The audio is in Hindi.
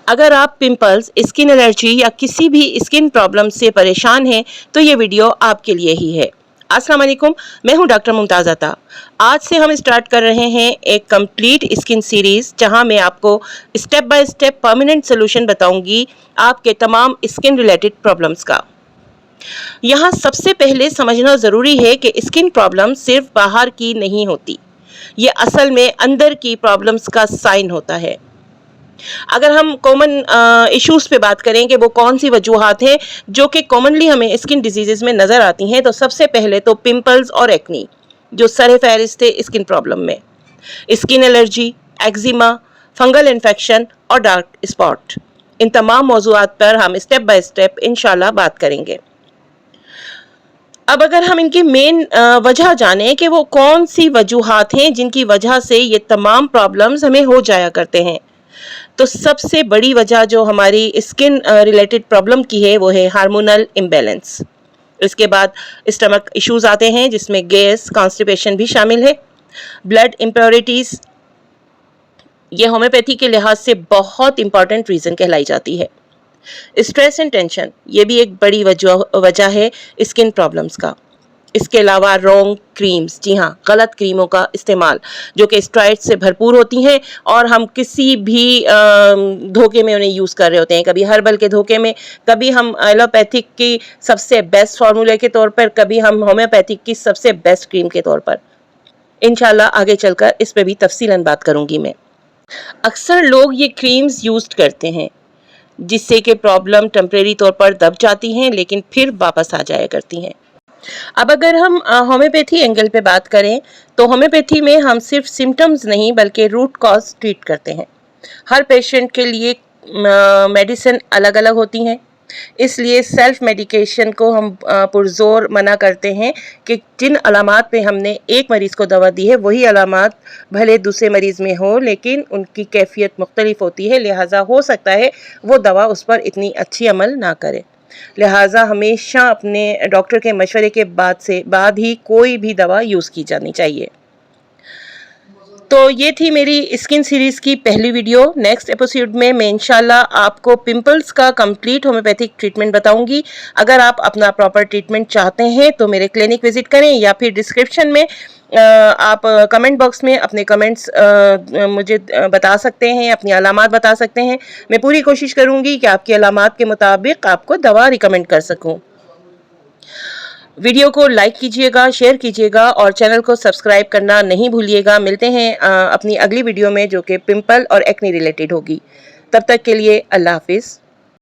अगर आप पिंपल्स, स्किन एलर्जी या किसी भी स्किन प्रॉब्लम से परेशान हैं तो ये वीडियो आपके लिए ही है। अस्सलाम वालेकुम, मैं हूं डॉक्टर मुमताज़ अता। आज से हम स्टार्ट कर रहे हैं एक कंप्लीट स्किन सीरीज़, जहां मैं आपको step by step permanent solution बताऊंगी आपके तमाम स्किन रिलेटेड प्रॉब्लम्स का। यहाँ सबसे पहले समझना ज़रूरी है कि स्किन प्रॉब्लम सिर्फ बाहर की नहीं होती, ये असल में अंदर की प्रॉब्लम्स का साइन होता है। अगर हम कॉमन इश्यूज़ पे बात करें कि वो कौन सी वजूहात हैं जो कि कॉमनली हमें स्किन डिजीज़ में नज़र आती हैं, तो सबसे पहले तो पिंपल्स और एक्नी जो सर फहरिस्त है स्किन प्रॉब्लम में। Skin allergy, eczema, fungal infection और डार्क स्पॉट, इन तमाम मौज़ूआत पर हम स्टेप बाय स्टेप इंशाल्लाह बात करेंगे। अब अगर हम इनकी मेन वजह जानें कि वो कौन सी वजूहात हैं जिनकी वजह से ये तमाम प्रॉब्लम्स हमें हो जाया करते हैं, तो सबसे बड़ी वजह जो हमारी स्किन रिलेटेड प्रॉब्लम की है वो है हार्मोनल इम्बैलेंस। इसके बाद स्टमक इश्यूज आते हैं जिसमें गैस, कॉन्स्टिपेशन भी शामिल है। ब्लड इम्प्योरिटीज़, ये होम्योपैथी के लिहाज से बहुत इंपॉर्टेंट रीज़न कहलाई जाती है। स्ट्रेस एंड टेंशन, ये भी एक बड़ी वजह है स्किन प्रॉब्लम्स का। इसके अलावा रॉन्ग क्रीम्स, जी हाँ, गलत क्रीमों का इस्तेमाल जो कि स्टेरॉइड से भरपूर होती हैं और हम किसी भी धोखे में उन्हें यूज़ कर रहे होते हैं। कभी हर्बल के धोखे में, कभी हम एलोपैथिक की सबसे बेस्ट फार्मूले के तौर पर, कभी हम होम्योपैथिक की सबसे बेस्ट क्रीम के तौर पर। इंशाल्लाह आगे चलकर इस पर भी तफसीलन बात करूँगी मैं। अक्सर लोग ये क्रीम्स यूज़ करते हैं जिससे कि प्रॉब्लम टेम्परेरी तौर पर दब जाती हैं लेकिन फिर वापस आ जाया करती हैं। अब अगर हम होम्योपैथी एंगल पे बात करें तो होम्योपैथी में हम सिर्फ सिम्टम्स नहीं बल्कि रूट कॉज ट्रीट करते हैं। हर पेशेंट के लिए मेडिसिन अलग अलग होती हैं, इसलिए सेल्फ मेडिकेशन को हम पुरजोर मना करते हैं कि जिन अलामात पे हमने एक मरीज़ को दवा दी है वही अलामात भले दूसरे मरीज़ में हो लेकिन उनकी कैफियत मुख्तलिफ होती है, लिहाजा हो सकता है वो दवा उस पर इतनी अच्छी अमल ना करे। लिहाजा हमेशा अपने डॉक्टर के मशवरे के बाद ही कोई भी दवा यूज़ की जानी चाहिए। तो ये थी मेरी स्किन सीरीज़ की पहली वीडियो। नेक्स्ट एपिसोड में मैं इंशाल्लाह आपको पिंपल्स का कंप्लीट होम्योपैथिक ट्रीटमेंट बताऊंगी। अगर आप अपना प्रॉपर ट्रीटमेंट चाहते हैं तो मेरे क्लिनिक विजिट करें या फिर डिस्क्रिप्शन में आप कमेंट बॉक्स में अपने कमेंट्स मुझे बता सकते हैं, अपनी अलामात बता सकते हैं। मैं पूरी कोशिश करूंगी कि आपकी अलामात के मुताबिक आपको दवा रिकमेंड कर सकूं। वीडियो को लाइक कीजिएगा, शेयर कीजिएगा और चैनल को सब्सक्राइब करना नहीं भूलिएगा। मिलते हैं अपनी अगली वीडियो में जो कि पिंपल और एक्ने रिलेटेड होगी। तब तक के लिए अल्लाह हाफिज़।